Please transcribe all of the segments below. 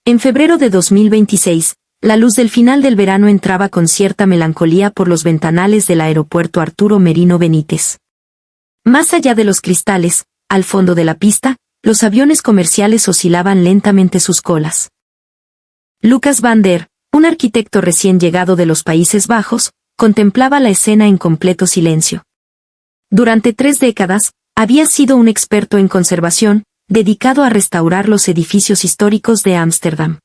En febrero de 2026, la luz del final del verano entraba con cierta melancolía por los ventanales del aeropuerto Arturo Merino Benítez. Más allá de los cristales, al fondo de la pista, los aviones comerciales oscilaban lentamente sus colas. Lucas van der, un arquitecto recién llegado de los Países Bajos, contemplaba la escena en completo silencio. Durante 3 décadas, había sido un experto en conservación, dedicado a restaurar los edificios históricos de Ámsterdam.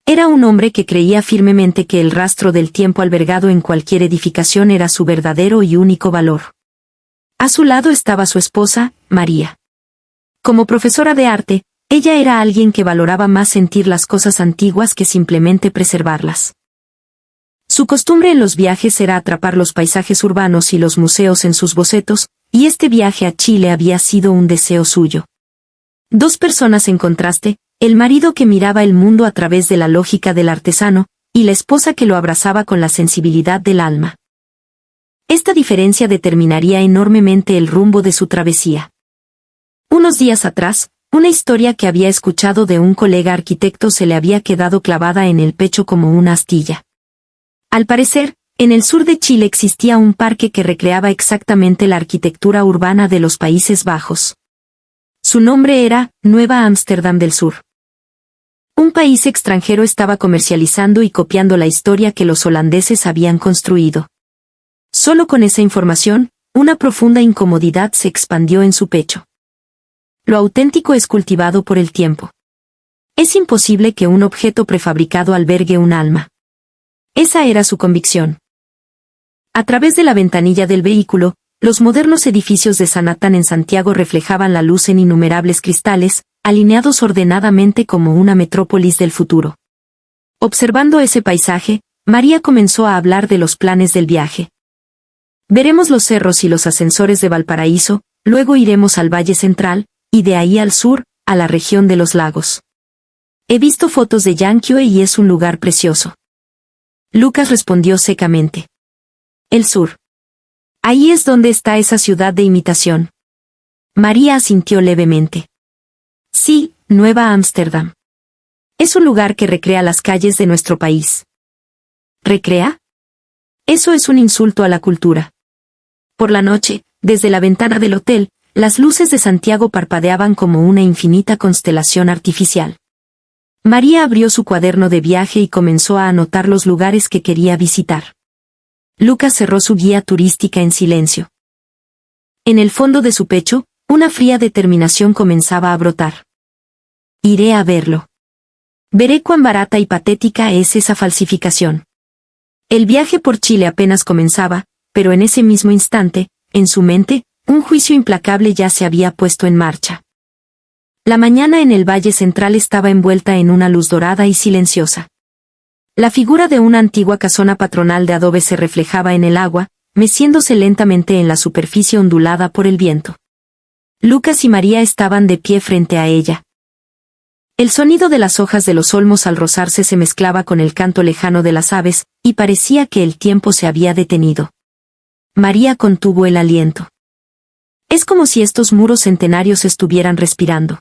Era un hombre que creía firmemente que el rastro del tiempo albergado en cualquier edificación era su verdadero y único valor. A su lado estaba su esposa, María. Como profesora de arte, ella era alguien que valoraba más sentir las cosas antiguas que simplemente preservarlas. Su costumbre en los viajes era atrapar los paisajes urbanos y los museos en sus bocetos, y este viaje a Chile había sido un deseo suyo. 2 personas en contraste, el marido que miraba el mundo a través de la lógica del artesano, y la esposa que lo abrazaba con la sensibilidad del alma. Esta diferencia determinaría enormemente el rumbo de su travesía. Unos días atrás, una historia que había escuchado de un colega arquitecto se le había quedado clavada en el pecho como una astilla. Al parecer, en el sur de Chile existía un parque que recreaba exactamente la arquitectura urbana de los Países Bajos. Su nombre era Nueva Ámsterdam del Sur. Un país extranjero estaba comercializando y copiando la historia que los holandeses habían construido. Solo con esa información, una profunda incomodidad se expandió en su pecho. Lo auténtico es cultivado por el tiempo. Es imposible que un objeto prefabricado albergue un alma. Esa era su convicción. A través de la ventanilla del vehículo, los modernos edificios de Sanatán en Santiago reflejaban la luz en innumerables cristales, alineados ordenadamente como una metrópolis del futuro. Observando ese paisaje, María comenzó a hablar de los planes del viaje. Veremos los cerros y los ascensores de Valparaíso, luego iremos al Valle Central, y de ahí al sur, a la región de los lagos. He visto fotos de Llanquihue y es un lugar precioso. Lucas respondió secamente. El sur. Ahí es donde está esa ciudad de imitación. María asintió levemente. Sí, Nueva Ámsterdam. Es un lugar que recrea las calles de nuestro país. ¿Recrea? Eso es un insulto a la cultura. Por la noche, desde la ventana del hotel, las luces de Santiago parpadeaban como una infinita constelación artificial. María abrió su cuaderno de viaje y comenzó a anotar los lugares que quería visitar. Lucas cerró su guía turística en silencio. En el fondo de su pecho, una fría determinación comenzaba a brotar. Iré a verlo. Veré cuán barata y patética es esa falsificación. El viaje por Chile apenas comenzaba, pero en ese mismo instante, en su mente, un juicio implacable ya se había puesto en marcha. La mañana en el Valle Central estaba envuelta en una luz dorada y silenciosa. La figura de una antigua casona patronal de adobe se reflejaba en el agua, meciéndose lentamente en la superficie ondulada por el viento. Lucas y María estaban de pie frente a ella. El sonido de las hojas de los olmos al rozarse se mezclaba con el canto lejano de las aves, y parecía que el tiempo se había detenido. María contuvo el aliento. Es como si estos muros centenarios estuvieran respirando.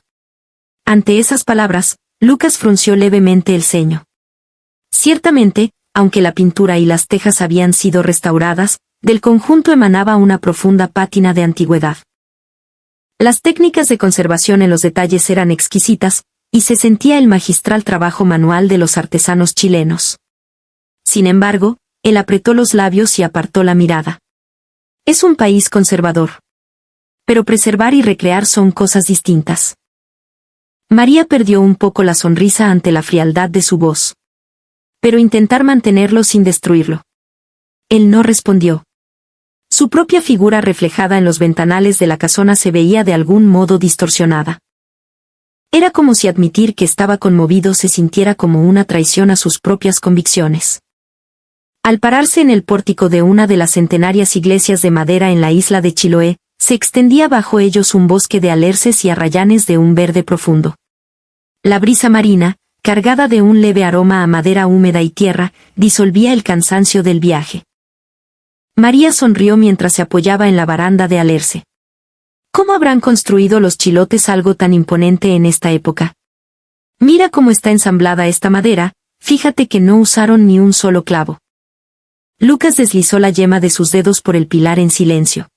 Ante esas palabras, Lucas frunció levemente el ceño. Ciertamente, aunque la pintura y las tejas habían sido restauradas, del conjunto emanaba una profunda pátina de antigüedad. Las técnicas de conservación en los detalles eran exquisitas, y se sentía el magistral trabajo manual de los artesanos chilenos. Sin embargo, él apretó los labios y apartó la mirada. Es un país conservador. Pero preservar y recrear son cosas distintas. María perdió un poco la sonrisa ante la frialdad de su voz. Pero intentar mantenerlo sin destruirlo. Él no respondió. Su propia figura reflejada en los ventanales de la casona se veía de algún modo distorsionada. Era como si admitir que estaba conmovido se sintiera como una traición a sus propias convicciones. Al pararse en el pórtico de una de las centenarias iglesias de madera en la isla de Chiloé, se extendía bajo ellos un bosque de alerces y arrayanes de un verde profundo. La brisa marina, cargada de un leve aroma a madera húmeda y tierra, disolvía el cansancio del viaje. María sonrió mientras se apoyaba en la baranda de alerce. ¿Cómo habrán construido los chilotes algo tan imponente en esta época? Mira cómo está ensamblada esta madera, fíjate que no usaron ni un solo clavo. Lucas deslizó la yema de sus dedos por el pilar en silencio.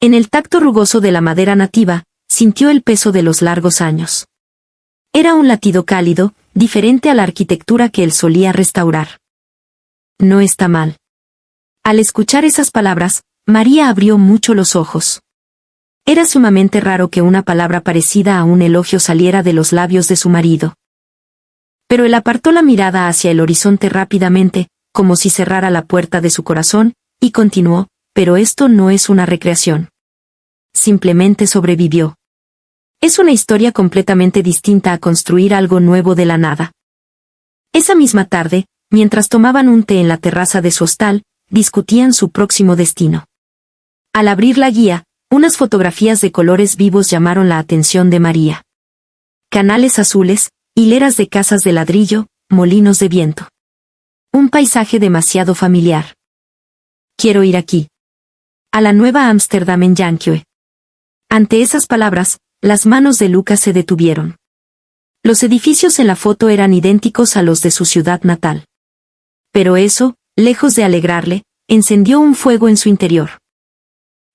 En el tacto rugoso de la madera nativa, sintió el peso de los largos años. Era un latido cálido, diferente a la arquitectura que él solía restaurar. No está mal. Al escuchar esas palabras, María abrió mucho los ojos. Era sumamente raro que una palabra parecida a un elogio saliera de los labios de su marido. Pero él apartó la mirada hacia el horizonte rápidamente, como si cerrara la puerta de su corazón, y continuó, pero esto no es una recreación. Simplemente sobrevivió. Es una historia completamente distinta a construir algo nuevo de la nada. Esa misma tarde, mientras tomaban un té en la terraza de su hostal, discutían su próximo destino. Al abrir la guía, unas fotografías de colores vivos llamaron la atención de María. Canales azules, hileras de casas de ladrillo, molinos de viento. Un paisaje demasiado familiar. Quiero ir aquí. A la Nueva Ámsterdam en Yankee. Ante esas palabras, las manos de Lucas se detuvieron. Los edificios en la foto eran idénticos a los de su ciudad natal. Pero eso, lejos de alegrarle, encendió un fuego en su interior.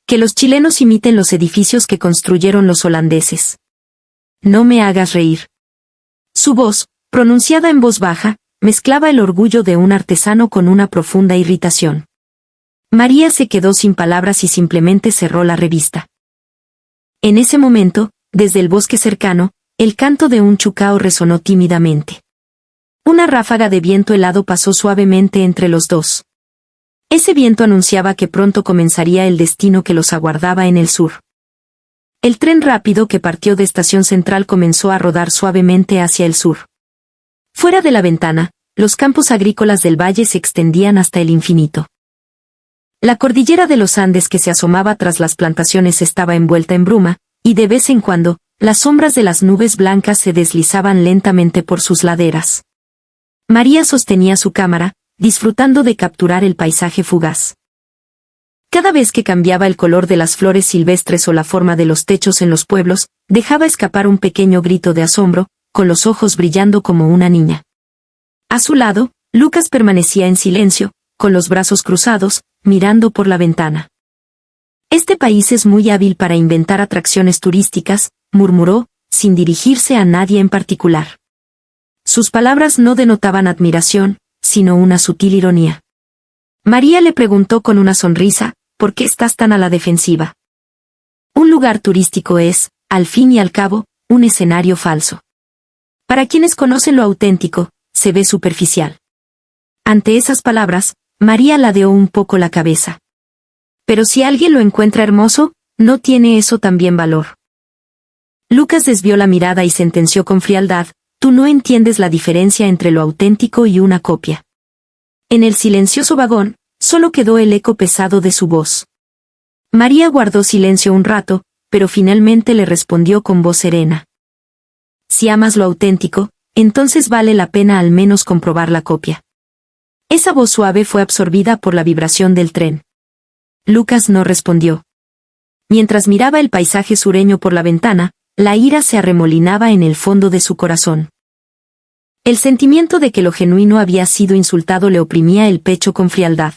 Que los chilenos imiten los edificios que construyeron los holandeses. No me hagas reír. Su voz, pronunciada en voz baja, mezclaba el orgullo de un artesano con una profunda irritación. María se quedó sin palabras y simplemente cerró la revista. En ese momento, desde el bosque cercano, el canto de un chucao resonó tímidamente. Una ráfaga de viento helado pasó suavemente entre los dos. Ese viento anunciaba que pronto comenzaría el destino que los aguardaba en el sur. El tren rápido que partió de Estación Central comenzó a rodar suavemente hacia el sur. Fuera de la ventana, los campos agrícolas del valle se extendían hasta el infinito. La cordillera de los Andes que se asomaba tras las plantaciones estaba envuelta en bruma, y de vez en cuando, las sombras de las nubes blancas se deslizaban lentamente por sus laderas. María sostenía su cámara, disfrutando de capturar el paisaje fugaz. Cada vez que cambiaba el color de las flores silvestres o la forma de los techos en los pueblos, dejaba escapar un pequeño grito de asombro, con los ojos brillando como una niña. A su lado, Lucas permanecía en silencio, con los brazos cruzados, mirando por la ventana. Este país es muy hábil para inventar atracciones turísticas, murmuró, sin dirigirse a nadie en particular. Sus palabras no denotaban admiración, sino una sutil ironía. María le preguntó con una sonrisa, ¿por qué estás tan a la defensiva? Un lugar turístico es, al fin y al cabo, un escenario falso. Para quienes conocen lo auténtico, se ve superficial. Ante esas palabras, María ladeó un poco la cabeza. Pero si alguien lo encuentra hermoso, ¿no tiene eso también valor? Lucas desvió la mirada y sentenció con frialdad, tú no entiendes la diferencia entre lo auténtico y una copia. En el silencioso vagón, solo quedó el eco pesado de su voz. María guardó silencio un rato, pero finalmente le respondió con voz serena. Si amas lo auténtico, entonces vale la pena al menos comprobar la copia. Esa voz suave fue absorbida por la vibración del tren. Lucas no respondió. Mientras miraba el paisaje sureño por la ventana, la ira se arremolinaba en el fondo de su corazón. El sentimiento de que lo genuino había sido insultado le oprimía el pecho con frialdad.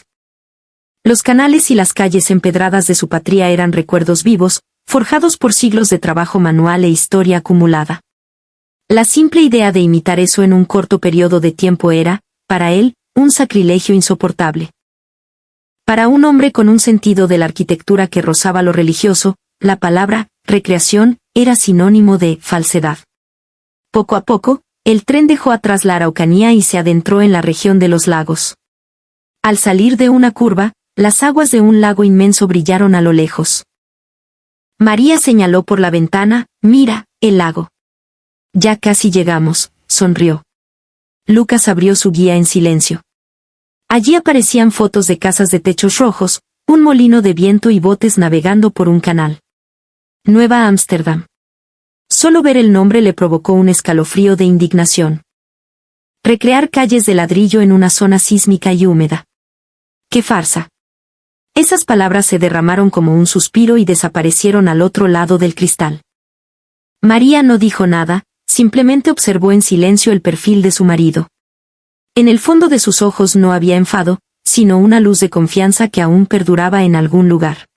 Los canales y las calles empedradas de su patria eran recuerdos vivos, forjados por siglos de trabajo manual e historia acumulada. La simple idea de imitar eso en un corto periodo de tiempo era, para él, un sacrilegio insoportable. Para un hombre con un sentido de la arquitectura que rozaba lo religioso, la palabra recreación era sinónimo de falsedad. Poco a poco, el tren dejó atrás la Araucanía y se adentró en la región de los lagos. Al salir de una curva, las aguas de un lago inmenso brillaron a lo lejos. María señaló por la ventana, mira, el lago. Ya casi llegamos, sonrió. Lucas abrió su guía en silencio. Allí aparecían fotos de casas de techos rojos, un molino de viento y botes navegando por un canal. Nueva Ámsterdam. Solo ver el nombre le provocó un escalofrío de indignación. Recrear calles de ladrillo en una zona sísmica y húmeda. ¡Qué farsa! Esas palabras se derramaron como un suspiro y desaparecieron al otro lado del cristal. María no dijo nada, simplemente observó en silencio el perfil de su marido. En el fondo de sus ojos no había enfado, sino una luz de confianza que aún perduraba en algún lugar.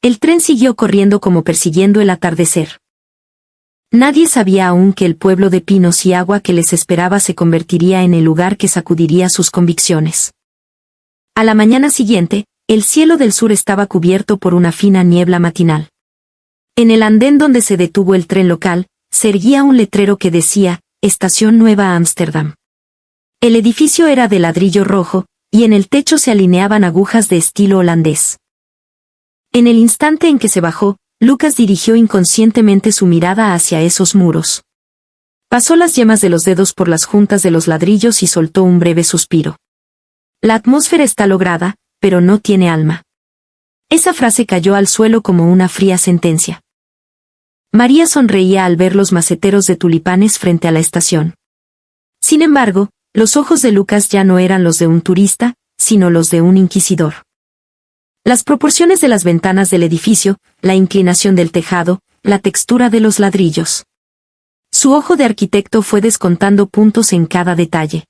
El tren siguió corriendo como persiguiendo el atardecer. Nadie sabía aún que el pueblo de pinos y agua que les esperaba se convertiría en el lugar que sacudiría sus convicciones. A la mañana siguiente, el cielo del sur estaba cubierto por una fina niebla matinal. En el andén donde se detuvo el tren local, se erguía un letrero que decía, Estación Nueva Ámsterdam. El edificio era de ladrillo rojo, y en el techo se alineaban agujas de estilo holandés. En el instante en que se bajó, Lucas dirigió inconscientemente su mirada hacia esos muros. Pasó las yemas de los dedos por las juntas de los ladrillos y soltó un breve suspiro. La atmósfera está lograda, pero no tiene alma. Esa frase cayó al suelo como una fría sentencia. María sonreía al ver los maceteros de tulipanes frente a la estación. Sin embargo, los ojos de Lucas ya no eran los de un turista, sino los de un inquisidor. Las proporciones de las ventanas del edificio, la inclinación del tejado, la textura de los ladrillos. Su ojo de arquitecto fue descontando puntos en cada detalle.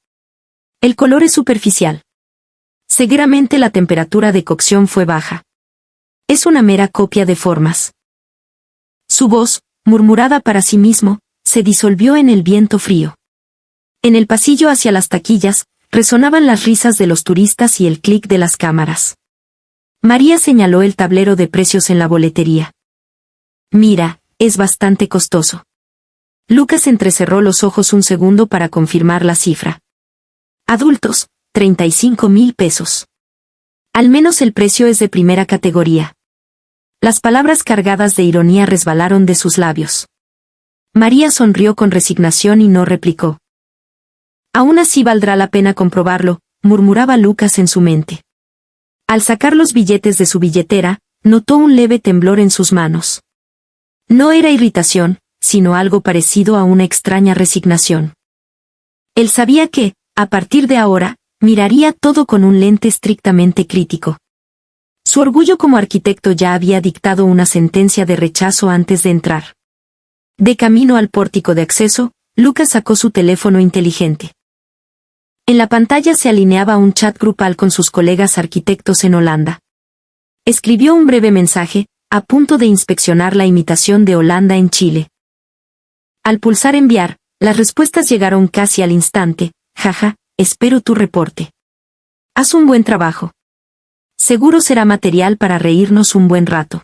El color es superficial. Seguramente la temperatura de cocción fue baja. Es una mera copia de formas. Su voz, murmurada para sí mismo, se disolvió en el viento frío. En el pasillo hacia las taquillas, resonaban las risas de los turistas y el clic de las cámaras. María señaló el tablero de precios en la boletería. Mira, es bastante costoso. Lucas entrecerró los ojos un segundo para confirmar la cifra. Adultos, 35.000 pesos. Al menos el precio es de primera categoría. Las palabras cargadas de ironía resbalaron de sus labios. María sonrió con resignación y no replicó. Aún así valdrá la pena comprobarlo, murmuraba Lucas en su mente. Al sacar los billetes de su billetera, notó un leve temblor en sus manos. No era irritación, sino algo parecido a una extraña resignación. Él sabía que, a partir de ahora, miraría todo con un lente estrictamente crítico. Su orgullo como arquitecto ya había dictado una sentencia de rechazo antes de entrar. De camino al pórtico de acceso, Lucas sacó su teléfono inteligente. En la pantalla se alineaba un chat grupal con sus colegas arquitectos en Holanda. Escribió un breve mensaje, a punto de inspeccionar la imitación de Holanda en Chile. Al pulsar enviar, las respuestas llegaron casi al instante. Jaja, espero tu reporte. Haz un buen trabajo. Seguro será material para reírnos un buen rato.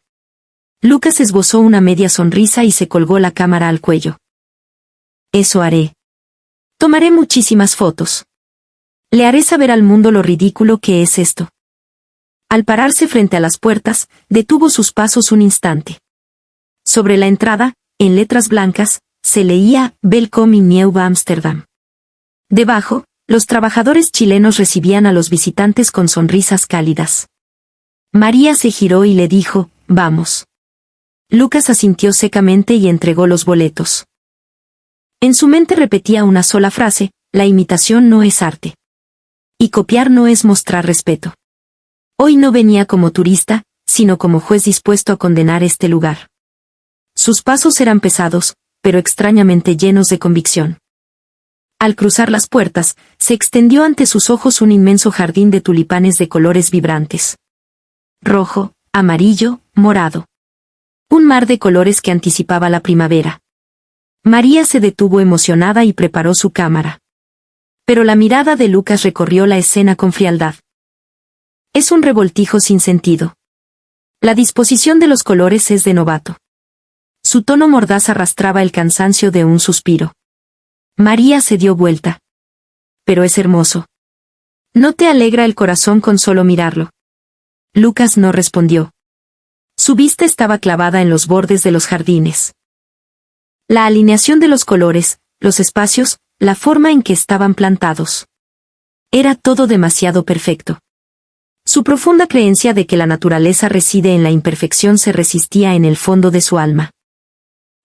Lucas esbozó una media sonrisa y se colgó la cámara al cuello. Eso haré. Tomaré muchísimas fotos. Le haré saber al mundo lo ridículo que es esto. Al pararse frente a las puertas, detuvo sus pasos un instante. Sobre la entrada, en letras blancas, se leía Welkom in Nieuw Amsterdam. Debajo, los trabajadores chilenos recibían a los visitantes con sonrisas cálidas. María se giró y le dijo, vamos. Lucas asintió secamente y entregó los boletos. En su mente repetía una sola frase, la imitación no es arte. Y copiar no es mostrar respeto. Hoy no venía como turista, sino como juez dispuesto a condenar este lugar. Sus pasos eran pesados, pero extrañamente llenos de convicción. Al cruzar las puertas, se extendió ante sus ojos un inmenso jardín de tulipanes de colores vibrantes. Rojo, amarillo, morado. Un mar de colores que anticipaba la primavera. María se detuvo emocionada y preparó su cámara. Pero la mirada de Lucas recorrió la escena con frialdad. Es un revoltijo sin sentido. La disposición de los colores es de novato. Su tono mordaz arrastraba el cansancio de un suspiro. María se dio vuelta. Pero es hermoso. ¿No te alegra el corazón con solo mirarlo? Lucas no respondió. Su vista estaba clavada en los bordes de los jardines. La alineación de los colores, los espacios, la forma en que estaban plantados. Era todo demasiado perfecto. Su profunda creencia de que la naturaleza reside en la imperfección se resistía en el fondo de su alma.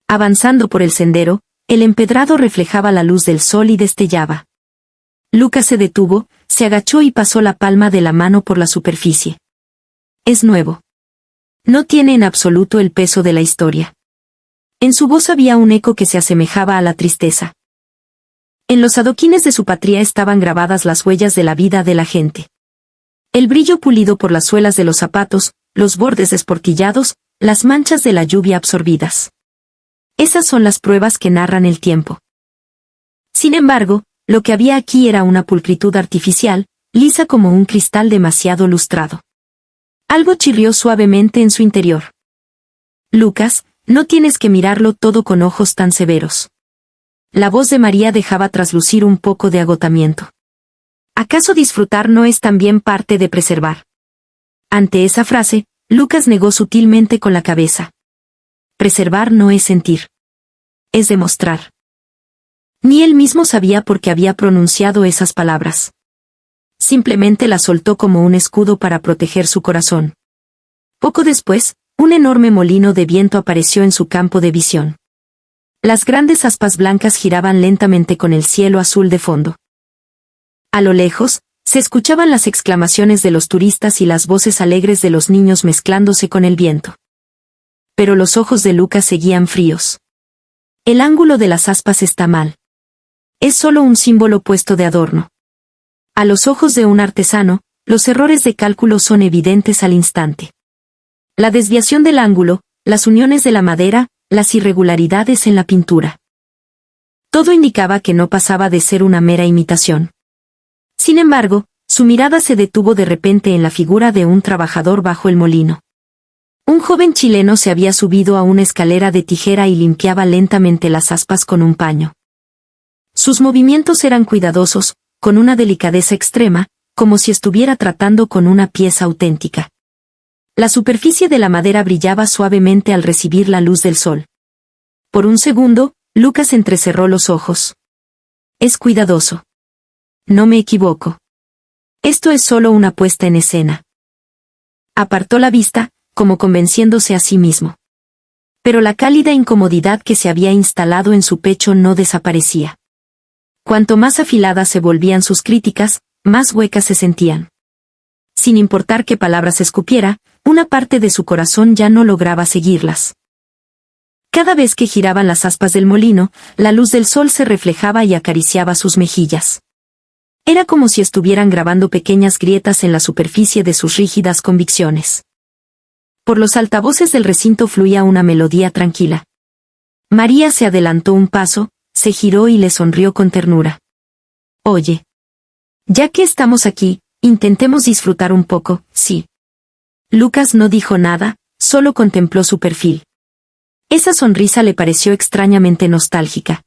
Avanzando por el sendero, el empedrado reflejaba la luz del sol y destellaba. Lucas se detuvo, se agachó y pasó la palma de la mano por la superficie. Es nuevo. No tiene en absoluto el peso de la historia. En su voz había un eco que se asemejaba a la tristeza. En los adoquines de su patria estaban grabadas las huellas de la vida de la gente. El brillo pulido por las suelas de los zapatos, los bordes desportillados, las manchas de la lluvia absorbidas. Esas son las pruebas que narran el tiempo. Sin embargo, lo que había aquí era una pulcritud artificial, lisa como un cristal demasiado lustrado. Algo chirrió suavemente en su interior. Lucas, no tienes que mirarlo todo con ojos tan severos. La voz de María dejaba traslucir un poco de agotamiento. ¿Acaso disfrutar no es también parte de preservar? Ante esa frase, Lucas negó sutilmente con la cabeza. Preservar no es sentir. Es demostrar. Ni él mismo sabía por qué había pronunciado esas palabras. Simplemente las soltó como un escudo para proteger su corazón. Poco después, un enorme molino de viento apareció en su campo de visión. Las grandes aspas blancas giraban lentamente con el cielo azul de fondo. A lo lejos, se escuchaban las exclamaciones de los turistas y las voces alegres de los niños mezclándose con el viento. Pero los ojos de Lucas seguían fríos. El ángulo de las aspas está mal. Es solo un símbolo puesto de adorno. A los ojos de un artesano, los errores de cálculo son evidentes al instante. La desviación del ángulo, las uniones de la madera, las irregularidades en la pintura. Todo indicaba que no pasaba de ser una mera imitación. Sin embargo, su mirada se detuvo de repente en la figura de un trabajador bajo el molino. Un joven chileno se había subido a una escalera de tijera y limpiaba lentamente las aspas con un paño. Sus movimientos eran cuidadosos, con una delicadeza extrema, como si estuviera tratando con una pieza auténtica. La superficie de la madera brillaba suavemente al recibir la luz del sol. Por un segundo, Lucas entrecerró los ojos. Es cuidadoso. No me equivoco. Esto es solo una puesta en escena. Apartó la vista, como convenciéndose a sí mismo. Pero la cálida incomodidad que se había instalado en su pecho no desaparecía. Cuanto más afiladas se volvían sus críticas, más huecas se sentían. Sin importar qué palabras escupiera, una parte de su corazón ya no lograba seguirlas. Cada vez que giraban las aspas del molino, la luz del sol se reflejaba y acariciaba sus mejillas. Era como si estuvieran grabando pequeñas grietas en la superficie de sus rígidas convicciones. Por los altavoces del recinto fluía una melodía tranquila. María se adelantó un paso, se giró y le sonrió con ternura. Oye. Ya que estamos aquí, intentemos disfrutar un poco, ¿sí? Lucas no dijo nada, solo contempló su perfil. Esa sonrisa le pareció extrañamente nostálgica.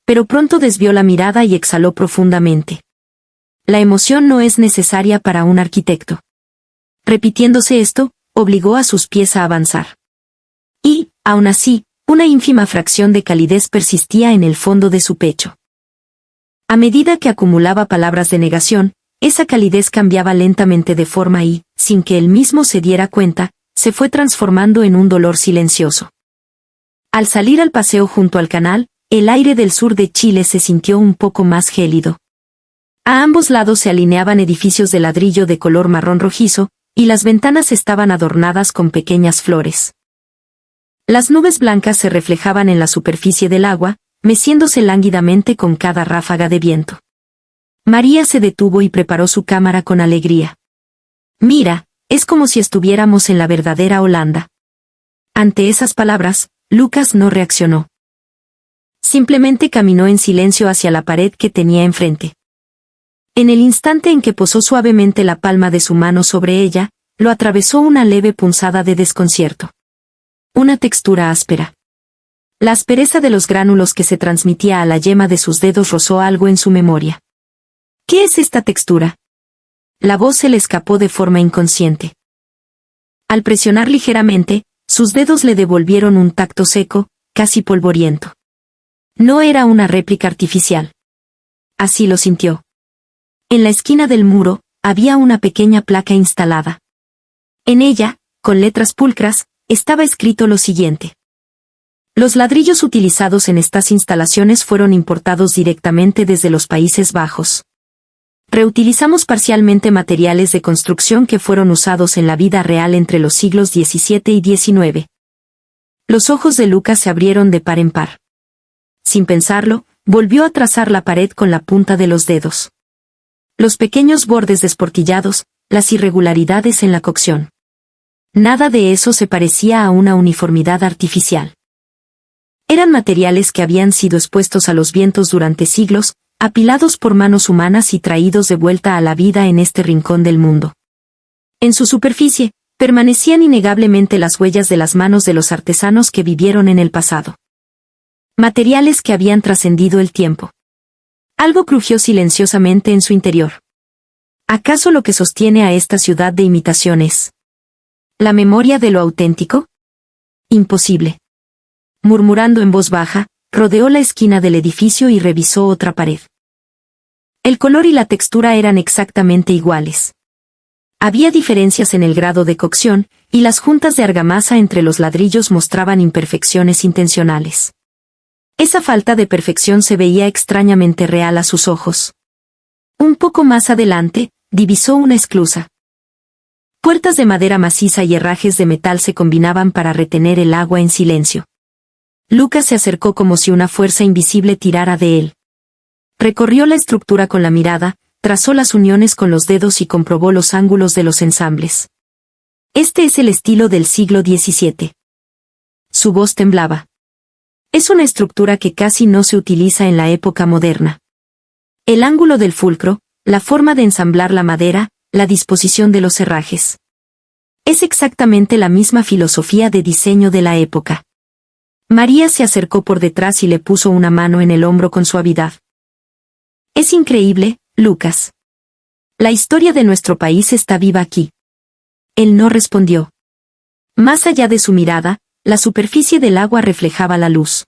Pero pronto desvió la mirada y exhaló profundamente. La emoción no es necesaria para un arquitecto. Repitiéndose esto, obligó a sus pies a avanzar. Y, aun así, una ínfima fracción de calidez persistía en el fondo de su pecho. A medida que acumulaba palabras de negación, esa calidez cambiaba lentamente de forma y, sin que él mismo se diera cuenta, se fue transformando en un dolor silencioso. Al salir al paseo junto al canal, el aire del sur de Chile se sintió un poco más gélido. A ambos lados se alineaban edificios de ladrillo de color marrón rojizo, y las ventanas estaban adornadas con pequeñas flores. Las nubes blancas se reflejaban en la superficie del agua, meciéndose lánguidamente con cada ráfaga de viento. María se detuvo y preparó su cámara con alegría. Mira, es como si estuviéramos en la verdadera Holanda. Ante esas palabras, Lucas no reaccionó. Simplemente caminó en silencio hacia la pared que tenía enfrente. En el instante en que posó suavemente la palma de su mano sobre ella, lo atravesó una leve punzada de desconcierto. Una textura áspera. La aspereza de los gránulos que se transmitía a la yema de sus dedos rozó algo en su memoria. ¿Qué es esta textura? La voz se le escapó de forma inconsciente. Al presionar ligeramente, sus dedos le devolvieron un tacto seco, casi polvoriento. No era una réplica artificial. Así lo sintió. En la esquina del muro, había una pequeña placa instalada. En ella, con letras pulcras, estaba escrito lo siguiente. Los ladrillos utilizados en estas instalaciones fueron importados directamente desde los Países Bajos. Reutilizamos parcialmente materiales de construcción que fueron usados en la vida real entre los siglos XVII y XIX. Los ojos de Lucas se abrieron de par en par. Sin pensarlo, volvió a trazar la pared con la punta de los dedos. Los pequeños bordes desportillados, las irregularidades en la cocción. Nada de eso se parecía a una uniformidad artificial. Eran materiales que habían sido expuestos a los vientos durante siglos, apilados por manos humanas y traídos de vuelta a la vida en este rincón del mundo. En su superficie, permanecían innegablemente las huellas de las manos de los artesanos que vivieron en el pasado. Materiales que habían trascendido el tiempo. Algo crujió silenciosamente en su interior. ¿Acaso lo que sostiene a esta ciudad de imitaciones? ¿La memoria de lo auténtico? Imposible. Murmurando en voz baja, rodeó la esquina del edificio y revisó otra pared. El color y la textura eran exactamente iguales. Había diferencias en el grado de cocción, y las juntas de argamasa entre los ladrillos mostraban imperfecciones intencionales. Esa falta de perfección se veía extrañamente real a sus ojos. Un poco más adelante, divisó una esclusa. Puertas de madera maciza y herrajes de metal se combinaban para retener el agua en silencio. Lucas se acercó como si una fuerza invisible tirara de él. Recorrió la estructura con la mirada, trazó las uniones con los dedos y comprobó los ángulos de los ensambles. Este es el estilo del siglo XVII. Su voz temblaba. Es una estructura que casi no se utiliza en la época moderna. El ángulo del fulcro, la forma de ensamblar la madera, la disposición de los herrajes. Es exactamente la misma filosofía de diseño de la época. María se acercó por detrás y le puso una mano en el hombro con suavidad. Es increíble, Lucas. La historia de nuestro país está viva aquí. Él no respondió. Más allá de su mirada, la superficie del agua reflejaba la luz.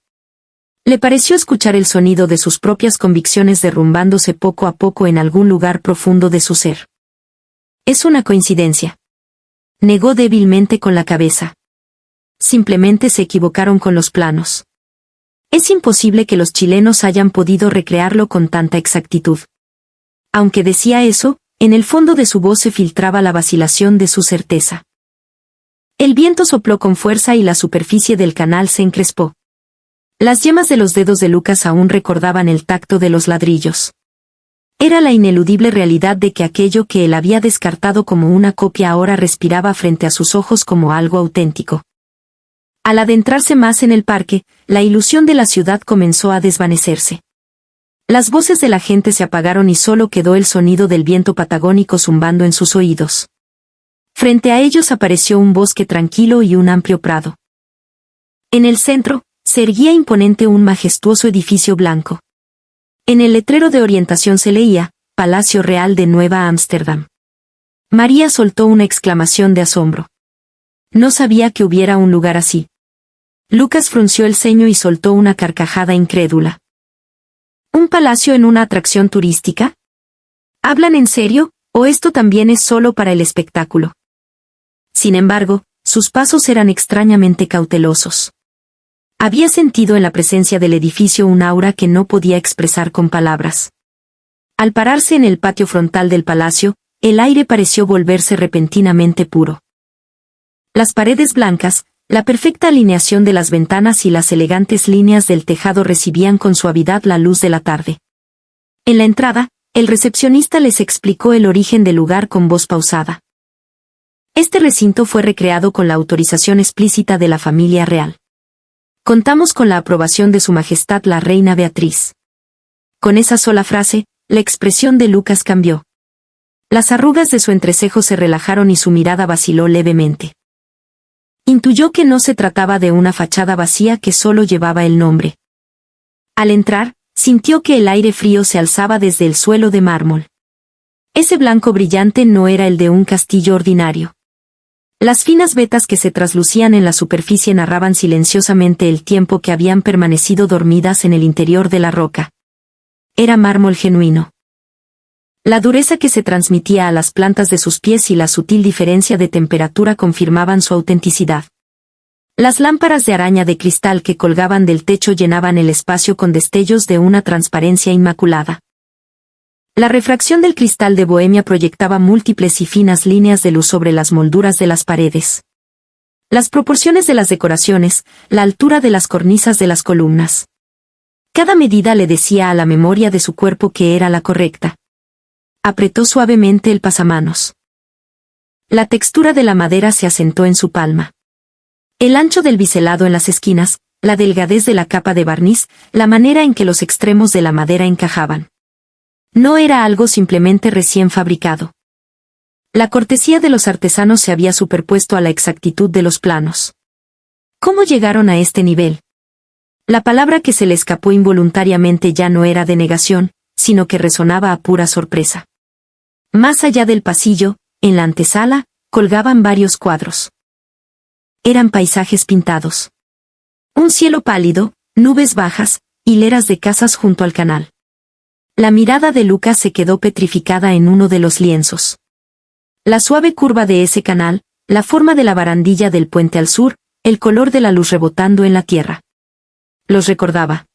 Le pareció escuchar el sonido de sus propias convicciones derrumbándose poco a poco en algún lugar profundo de su ser. Es una coincidencia. Negó débilmente con la cabeza. Simplemente se equivocaron con los planos. Es imposible que los chilenos hayan podido recrearlo con tanta exactitud. Aunque decía eso, en el fondo de su voz se filtraba la vacilación de su certeza. El viento sopló con fuerza y la superficie del canal se encrespó. Las yemas de los dedos de Lucas aún recordaban el tacto de los ladrillos. Era la ineludible realidad de que aquello que él había descartado como una copia ahora respiraba frente a sus ojos como algo auténtico. Al adentrarse más en el parque, la ilusión de la ciudad comenzó a desvanecerse. Las voces de la gente se apagaron y solo quedó el sonido del viento patagónico zumbando en sus oídos. Frente a ellos apareció un bosque tranquilo y un amplio prado. En el centro, se erguía imponente un majestuoso edificio blanco. En el letrero de orientación se leía, Palacio Real de Nueva Ámsterdam. María soltó una exclamación de asombro. No sabía que hubiera un lugar así. Lucas frunció el ceño y soltó una carcajada incrédula. ¿Un palacio en una atracción turística? ¿Hablan en serio, o esto también es solo para el espectáculo? Sin embargo, sus pasos eran extrañamente cautelosos. Había sentido en la presencia del edificio un aura que no podía expresar con palabras. Al pararse en el patio frontal del palacio, el aire pareció volverse repentinamente puro. Las paredes blancas, la perfecta alineación de las ventanas y las elegantes líneas del tejado recibían con suavidad la luz de la tarde. En la entrada, el recepcionista les explicó el origen del lugar con voz pausada. Este recinto fue recreado con la autorización explícita de la familia real. Contamos con la aprobación de Su Majestad la Reina Beatriz. Con esa sola frase, la expresión de Lucas cambió. Las arrugas de su entrecejo se relajaron y su mirada vaciló levemente. Intuyó que no se trataba de una fachada vacía que solo llevaba el nombre. Al entrar, sintió que el aire frío se alzaba desde el suelo de mármol. Ese blanco brillante no era el de un castillo ordinario. Las finas vetas que se traslucían en la superficie narraban silenciosamente el tiempo que habían permanecido dormidas en el interior de la roca. Era mármol genuino. La dureza que se transmitía a las plantas de sus pies y la sutil diferencia de temperatura confirmaban su autenticidad. Las lámparas de araña de cristal que colgaban del techo llenaban el espacio con destellos de una transparencia inmaculada. La refracción del cristal de Bohemia proyectaba múltiples y finas líneas de luz sobre las molduras de las paredes. Las proporciones de las decoraciones, la altura de las cornisas de las columnas. Cada medida le decía a la memoria de su cuerpo que era la correcta. Apretó suavemente el pasamanos. La textura de la madera se asentó en su palma. El ancho del biselado en las esquinas, la delgadez de la capa de barniz, la manera en que los extremos de la madera encajaban. No era algo simplemente recién fabricado. La cortesía de los artesanos se había superpuesto a la exactitud de los planos. ¿Cómo llegaron a este nivel? La palabra que se le escapó involuntariamente ya no era de negación, sino que resonaba a pura sorpresa. Más allá del pasillo, en la antesala, colgaban varios cuadros. Eran paisajes pintados. Un cielo pálido, nubes bajas, hileras de casas junto al canal. La mirada de Lucas se quedó petrificada en uno de los lienzos. La suave curva de ese canal, la forma de la barandilla del puente al sur, el color de la luz rebotando en la tierra. Los recordaba.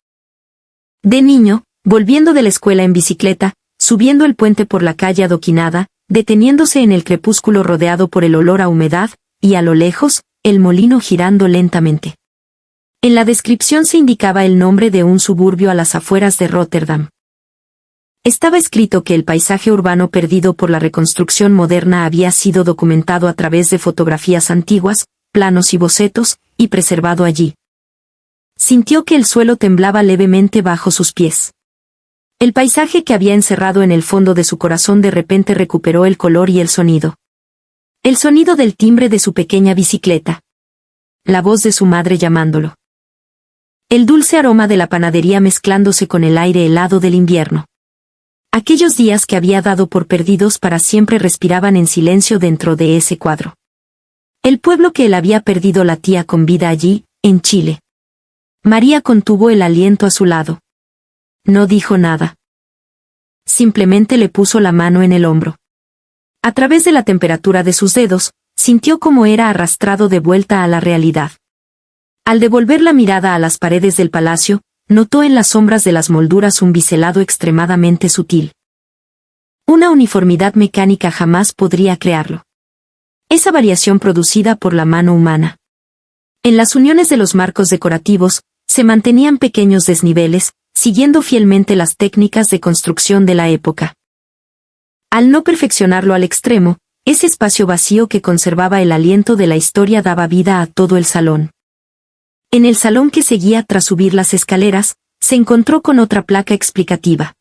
De niño, volviendo de la escuela en bicicleta, subiendo el puente por la calle adoquinada, deteniéndose en el crepúsculo rodeado por el olor a humedad, y a lo lejos, el molino girando lentamente. En la descripción se indicaba el nombre de un suburbio a las afueras de Róterdam. Estaba escrito que el paisaje urbano perdido por la reconstrucción moderna había sido documentado a través de fotografías antiguas, planos y bocetos, y preservado allí. Sintió que el suelo temblaba levemente bajo sus pies. El paisaje que había encerrado en el fondo de su corazón de repente recuperó el color y el sonido. El sonido del timbre de su pequeña bicicleta. La voz de su madre llamándolo. El dulce aroma de la panadería mezclándose con el aire helado del invierno. Aquellos días que había dado por perdidos para siempre respiraban en silencio dentro de ese cuadro. El pueblo que él había perdido latía con vida allí, en Chile. María contuvo el aliento a su lado. No dijo nada. Simplemente le puso la mano en el hombro. A través de la temperatura de sus dedos, sintió cómo era arrastrado de vuelta a la realidad. Al devolver la mirada a las paredes del palacio, notó en las sombras de las molduras un biselado extremadamente sutil. Una uniformidad mecánica jamás podría crearlo. Esa variación producida por la mano humana. En las uniones de los marcos decorativos, se mantenían pequeños desniveles, siguiendo fielmente las técnicas de construcción de la época. Al no perfeccionarlo al extremo, ese espacio vacío que conservaba el aliento de la historia daba vida a todo el salón. En el salón que seguía tras subir las escaleras, se encontró con otra placa explicativa.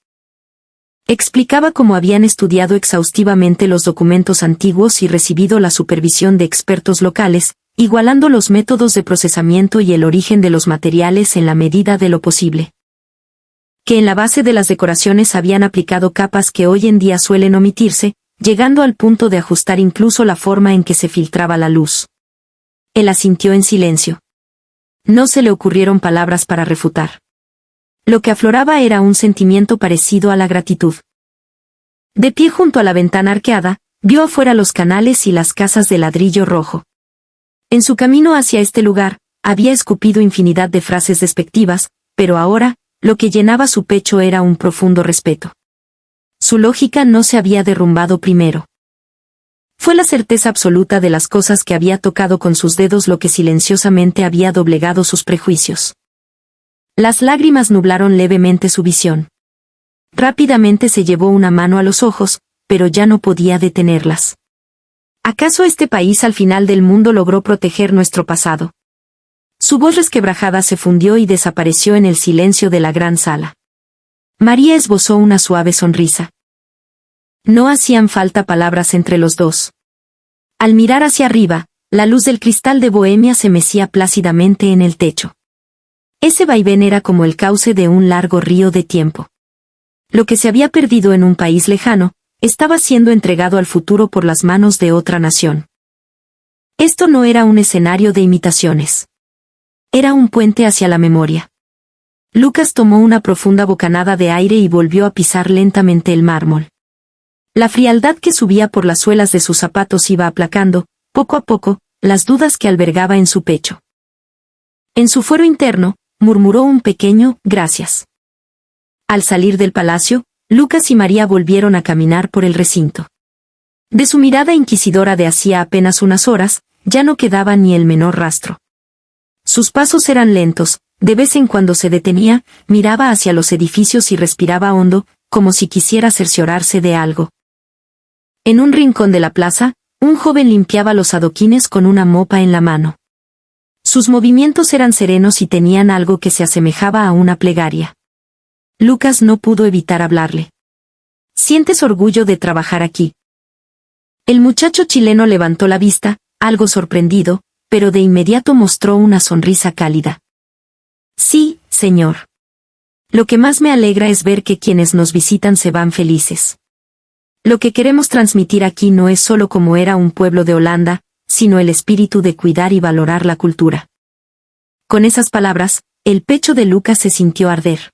Explicaba cómo habían estudiado exhaustivamente los documentos antiguos y recibido la supervisión de expertos locales, igualando los métodos de procesamiento y el origen de los materiales en la medida de lo posible. Que en la base de las decoraciones habían aplicado capas que hoy en día suelen omitirse, llegando al punto de ajustar incluso la forma en que se filtraba la luz. Él asintió en silencio. No se le ocurrieron palabras para refutar. Lo que afloraba era un sentimiento parecido a la gratitud. De pie junto a la ventana arqueada, vio afuera los canales y las casas de ladrillo rojo. En su camino hacia este lugar, había escupido infinidad de frases despectivas, pero ahora, lo que llenaba su pecho era un profundo respeto. Su lógica no se había derrumbado primero. Fue la certeza absoluta de las cosas que había tocado con sus dedos lo que silenciosamente había doblegado sus prejuicios. Las lágrimas nublaron levemente su visión. Rápidamente se llevó una mano a los ojos, pero ya no podía detenerlas. ¿Acaso este país al final del mundo logró proteger nuestro pasado? Su voz resquebrajada se fundió y desapareció en el silencio de la gran sala. María esbozó una suave sonrisa. No hacían falta palabras entre los dos. Al mirar hacia arriba, la luz del cristal de Bohemia se mecía plácidamente en el techo. Ese vaivén era como el cauce de un largo río de tiempo. Lo que se había perdido en un país lejano, estaba siendo entregado al futuro por las manos de otra nación. Esto no era un escenario de imitaciones. Era un puente hacia la memoria. Lucas tomó una profunda bocanada de aire y volvió a pisar lentamente el mármol. La frialdad que subía por las suelas de sus zapatos iba aplacando, poco a poco, las dudas que albergaba en su pecho. En su fuero interno, murmuró un pequeño «gracias». Al salir del palacio, Lucas y María volvieron a caminar por el recinto. De su mirada inquisidora de hacía apenas unas horas, ya no quedaba ni el menor rastro. Sus pasos eran lentos, de vez en cuando se detenía, miraba hacia los edificios y respiraba hondo, como si quisiera cerciorarse de algo. En un rincón de la plaza, un joven limpiaba los adoquines con una mopa en la mano. Sus movimientos eran serenos y tenían algo que se asemejaba a una plegaria. Lucas no pudo evitar hablarle. ¿Sientes orgullo de trabajar aquí? El muchacho chileno levantó la vista, algo sorprendido, pero de inmediato mostró una sonrisa cálida. Sí, señor. Lo que más me alegra es ver que quienes nos visitan se van felices. Lo que queremos transmitir aquí no es solo como era un pueblo de Holanda, sino el espíritu de cuidar y valorar la cultura. Con esas palabras, el pecho de Lucas se sintió arder.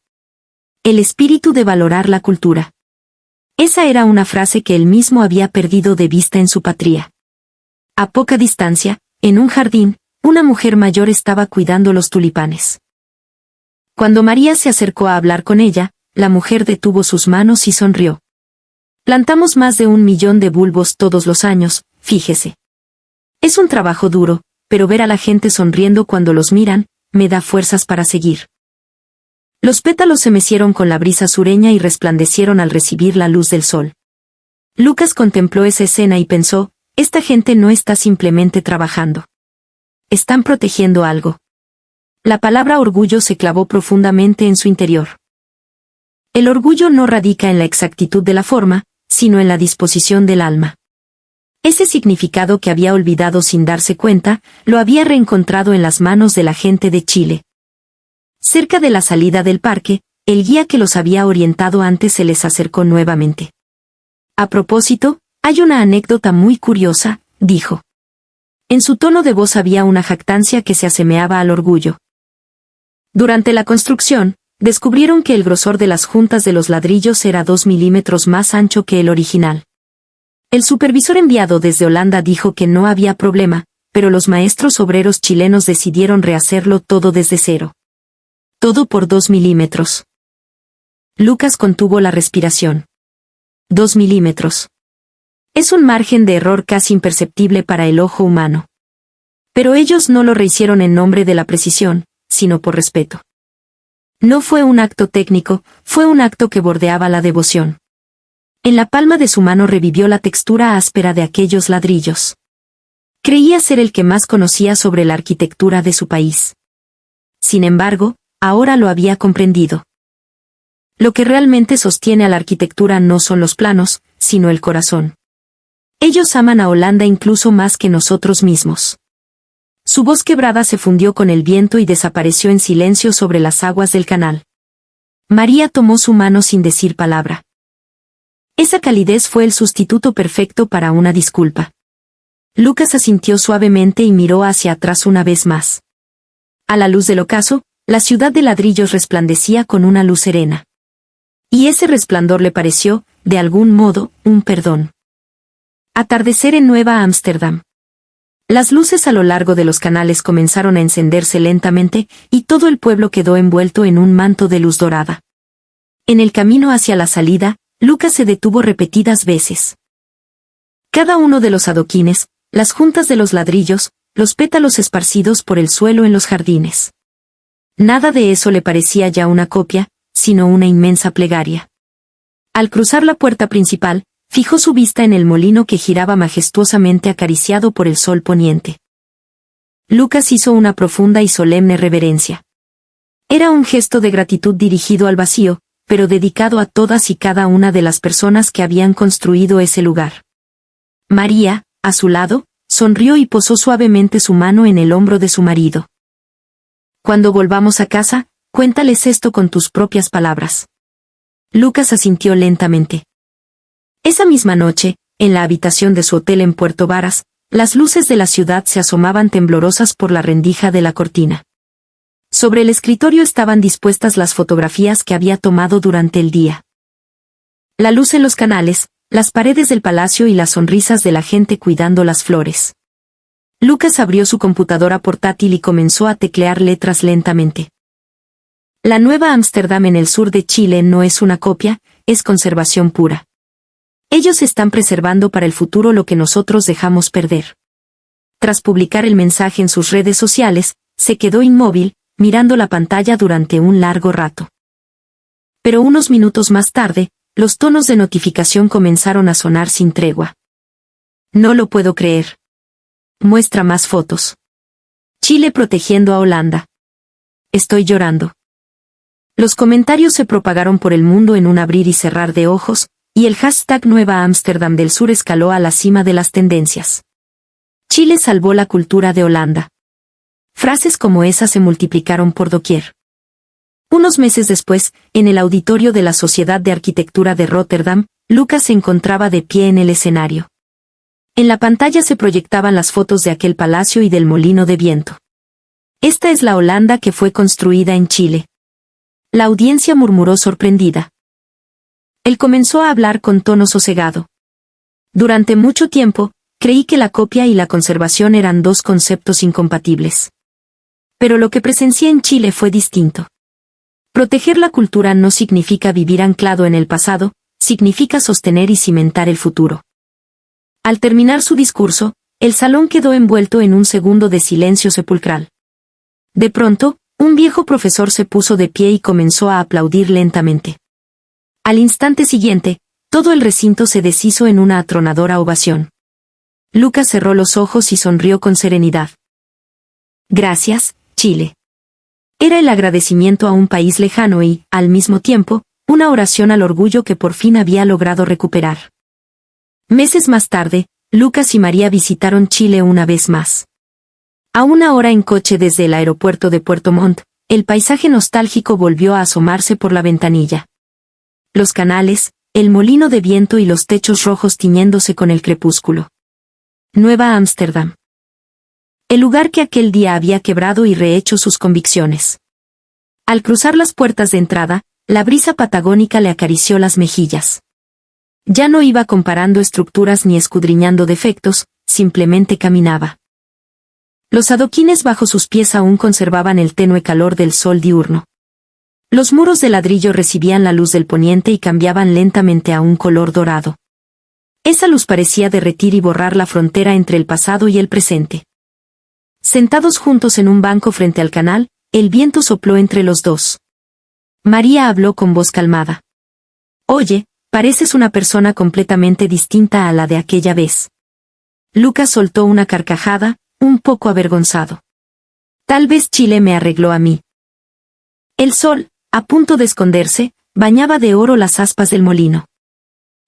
El espíritu de valorar la cultura. Esa era una frase que él mismo había perdido de vista en su patria. A poca distancia, en un jardín, una mujer mayor estaba cuidando los tulipanes. Cuando María se acercó a hablar con ella, la mujer detuvo sus manos y sonrió. Plantamos más de 1 millón de bulbos todos los años, fíjese. Es un trabajo duro, pero ver a la gente sonriendo cuando los miran, me da fuerzas para seguir. Los pétalos se mecieron con la brisa sureña y resplandecieron al recibir la luz del sol. Lucas contempló esa escena y pensó, esta gente no está simplemente trabajando. Están protegiendo algo. La palabra orgullo se clavó profundamente en su interior. El orgullo no radica en la exactitud de la forma, sino en la disposición del alma. Ese significado que había olvidado sin darse cuenta, lo había reencontrado en las manos de la gente de Chile. Cerca de la salida del parque, el guía que los había orientado antes se les acercó nuevamente. A propósito, hay una anécdota muy curiosa, dijo. En su tono de voz había una jactancia que se asemeaba al orgullo. Durante la construcción, descubrieron que el grosor de las juntas de los ladrillos era 2 milímetros más ancho que el original. El supervisor enviado desde Holanda dijo que no había problema, pero los maestros obreros chilenos decidieron rehacerlo todo desde cero. Todo por 2 milímetros. Lucas contuvo la respiración. 2 milímetros. Es un margen de error casi imperceptible para el ojo humano. Pero ellos no lo rehicieron en nombre de la precisión, sino por respeto. No fue un acto técnico, fue un acto que bordeaba la devoción. En la palma de su mano revivió la textura áspera de aquellos ladrillos. Creía ser el que más conocía sobre la arquitectura de su país. Sin embargo, ahora lo había comprendido. Lo que realmente sostiene a la arquitectura no son los planos, sino el corazón. Ellos aman a Holanda incluso más que nosotros mismos. Su voz quebrada se fundió con el viento y desapareció en silencio sobre las aguas del canal. María tomó su mano sin decir palabra. Esa calidez fue el sustituto perfecto para una disculpa. Lucas asintió suavemente y miró hacia atrás una vez más. A la luz del ocaso, la ciudad de ladrillos resplandecía con una luz serena. Y ese resplandor le pareció, de algún modo, un perdón. Atardecer en Nueva Ámsterdam. Las luces a lo largo de los canales comenzaron a encenderse lentamente, y todo el pueblo quedó envuelto en un manto de luz dorada. En el camino hacia la salida, Lucas se detuvo repetidas veces. Cada uno de los adoquines, las juntas de los ladrillos, los pétalos esparcidos por el suelo en los jardines. Nada de eso le parecía ya una copia, sino una inmensa plegaria. Al cruzar la puerta principal, fijó su vista en el molino que giraba majestuosamente acariciado por el sol poniente. Lucas hizo una profunda y solemne reverencia. Era un gesto de gratitud dirigido al vacío, pero dedicado a todas y cada una de las personas que habían construido ese lugar. María, a su lado, sonrió y posó suavemente su mano en el hombro de su marido. Cuando volvamos a casa, cuéntales esto con tus propias palabras. Lucas asintió lentamente. Esa misma noche, en la habitación de su hotel en Puerto Varas, las luces de la ciudad se asomaban temblorosas por la rendija de la cortina. Sobre el escritorio estaban dispuestas las fotografías que había tomado durante el día. La luz en los canales, las paredes del palacio y las sonrisas de la gente cuidando las flores. Lucas abrió su computadora portátil y comenzó a teclear letras lentamente. La Nueva Ámsterdam en el sur de Chile no es una copia, es conservación pura. Ellos están preservando para el futuro lo que nosotros dejamos perder. tras publicar el mensaje en sus redes sociales, se quedó inmóvil, mirando la pantalla durante un largo rato. Pero unos minutos más tarde, los tonos de notificación comenzaron a sonar sin tregua. No lo puedo creer. Muestra más fotos. Chile protegiendo a Holanda. Estoy llorando. Los comentarios se propagaron por el mundo en un abrir y cerrar de ojos, y el hashtag Nueva Ámsterdam del Sur escaló a la cima de las tendencias. Chile salvó la cultura de Holanda. Frases como esa se multiplicaron por doquier. Unos meses después, en el auditorio de la Sociedad de Arquitectura de Rotterdam, Lucas se encontraba de pie en el escenario. En la pantalla se proyectaban las fotos de aquel palacio y del molino de viento. Esta es la Holanda que fue construida en Chile. La audiencia murmuró sorprendida. Él comenzó a hablar con tono sosegado. Durante mucho tiempo, creí que la copia y la conservación eran dos conceptos incompatibles. Pero lo que presencié en Chile fue distinto. Proteger la cultura no significa vivir anclado en el pasado, significa sostener y cimentar el futuro. Al terminar su discurso, el salón quedó envuelto en un segundo de silencio sepulcral. De pronto, un viejo profesor se puso de pie y comenzó a aplaudir lentamente. Al instante siguiente, todo el recinto se deshizo en una atronadora ovación. Lucas cerró los ojos y sonrió con serenidad. Gracias, Chile. Era el agradecimiento a un país lejano y, al mismo tiempo, una oración al orgullo que por fin había logrado recuperar. Meses más tarde, Lucas y María visitaron Chile una vez más. A una hora en coche desde el aeropuerto de Puerto Montt, el paisaje nostálgico volvió a asomarse por la ventanilla. Los canales, el molino de viento y los techos rojos tiñéndose con el crepúsculo. Nueva Ámsterdam. El lugar que aquel día había quebrado y rehecho sus convicciones. Al cruzar las puertas de entrada, la brisa patagónica le acarició las mejillas. Ya no iba comparando estructuras ni escudriñando defectos, simplemente caminaba. Los adoquines bajo sus pies aún conservaban el tenue calor del sol diurno. Los muros de ladrillo recibían la luz del poniente y cambiaban lentamente a un color dorado. Esa luz parecía derretir y borrar la frontera entre el pasado y el presente. Sentados juntos en un banco frente al canal, el viento sopló entre los dos. María habló con voz calmada. Oye, pareces una persona completamente distinta a la de aquella vez. Lucas soltó una carcajada, un poco avergonzado. Tal vez Chile me arregló a mí. El sol, a punto de esconderse, bañaba de oro las aspas del molino.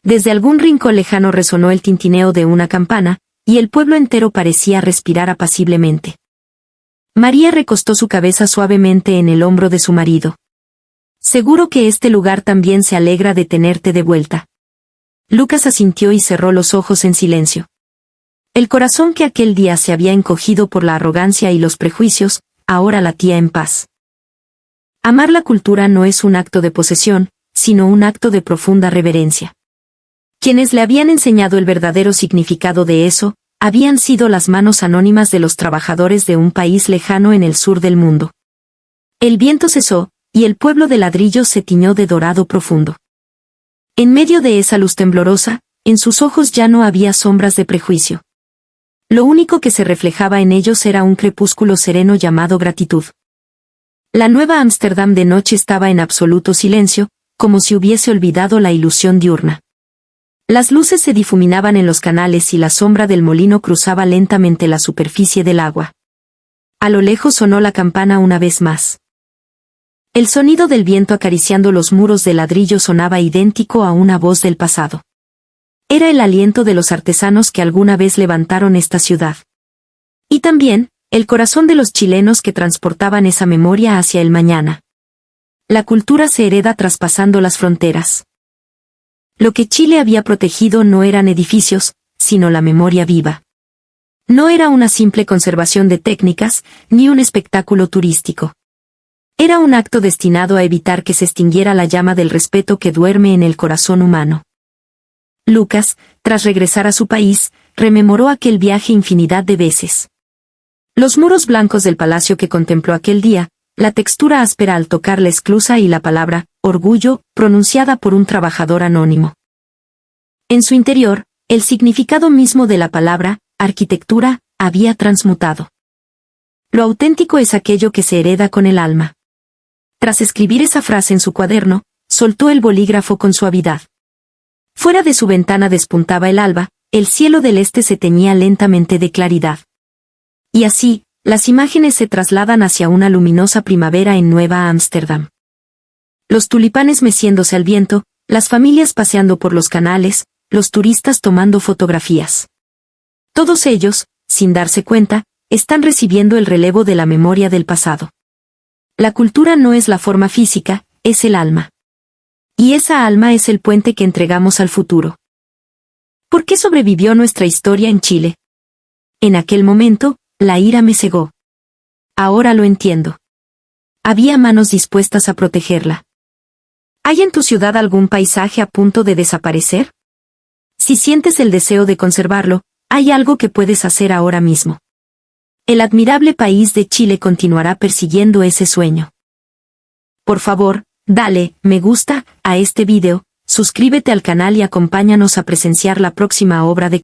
Desde algún rincón lejano resonó el tintineo de una campana, y el pueblo entero parecía respirar apaciblemente. María recostó su cabeza suavemente en el hombro de su marido. Seguro que este lugar también se alegra de tenerte de vuelta. Lucas asintió y cerró los ojos en silencio. El corazón que aquel día se había encogido por la arrogancia y los prejuicios, ahora latía en paz. Amar la cultura no es un acto de posesión, sino un acto de profunda reverencia. Quienes le habían enseñado el verdadero significado de eso, habían sido las manos anónimas de los trabajadores de un país lejano en el sur del mundo. El viento cesó, y el pueblo de ladrillo se tiñó de dorado profundo. En medio de esa luz temblorosa, en sus ojos ya no había sombras de prejuicio. Lo único que se reflejaba en ellos era un crepúsculo sereno llamado gratitud. La Nueva Ámsterdam de noche estaba en absoluto silencio, como si hubiese olvidado la ilusión diurna. Las luces se difuminaban en los canales y la sombra del molino cruzaba lentamente la superficie del agua. A lo lejos sonó la campana una vez más. El sonido del viento acariciando los muros de ladrillo sonaba idéntico a una voz del pasado. Era el aliento de los artesanos que alguna vez levantaron esta ciudad. Y también, el corazón de los chilenos que transportaban esa memoria hacia el mañana. La cultura se hereda traspasando las fronteras. Lo que Chile había protegido no eran edificios, sino la memoria viva. No era una simple conservación de técnicas, ni un espectáculo turístico. Era un acto destinado a evitar que se extinguiera la llama del respeto que duerme en el corazón humano. Lucas, tras regresar a su país, rememoró aquel viaje infinidad de veces. Los muros blancos del palacio que contempló aquel día, la textura áspera al tocar la esclusa y la palabra, orgullo, pronunciada por un trabajador anónimo. En su interior, el significado mismo de la palabra, arquitectura, había transmutado. Lo auténtico es aquello que se hereda con el alma. Tras escribir esa frase en su cuaderno, soltó el bolígrafo con suavidad. Fuera de su ventana despuntaba el alba, el cielo del este se teñía lentamente de claridad. Y así, las imágenes se trasladan hacia una luminosa primavera en Nueva Ámsterdam. Los tulipanes meciéndose al viento, las familias paseando por los canales, los turistas tomando fotografías. Todos ellos, sin darse cuenta, están recibiendo el relevo de la memoria del pasado. La cultura no es la forma física, es el alma. Y esa alma es el puente que entregamos al futuro. ¿Por qué sobrevivió nuestra historia en Chile? En aquel momento, la ira me cegó. Ahora lo entiendo. Había manos dispuestas a protegerla. ¿Hay en tu ciudad algún paisaje a punto de desaparecer? Si sientes el deseo de conservarlo, hay algo que puedes hacer ahora mismo. El admirable país de Chile continuará persiguiendo ese sueño. Por favor, dale me gusta a este video, suscríbete al canal y acompáñanos a presenciar la próxima obra de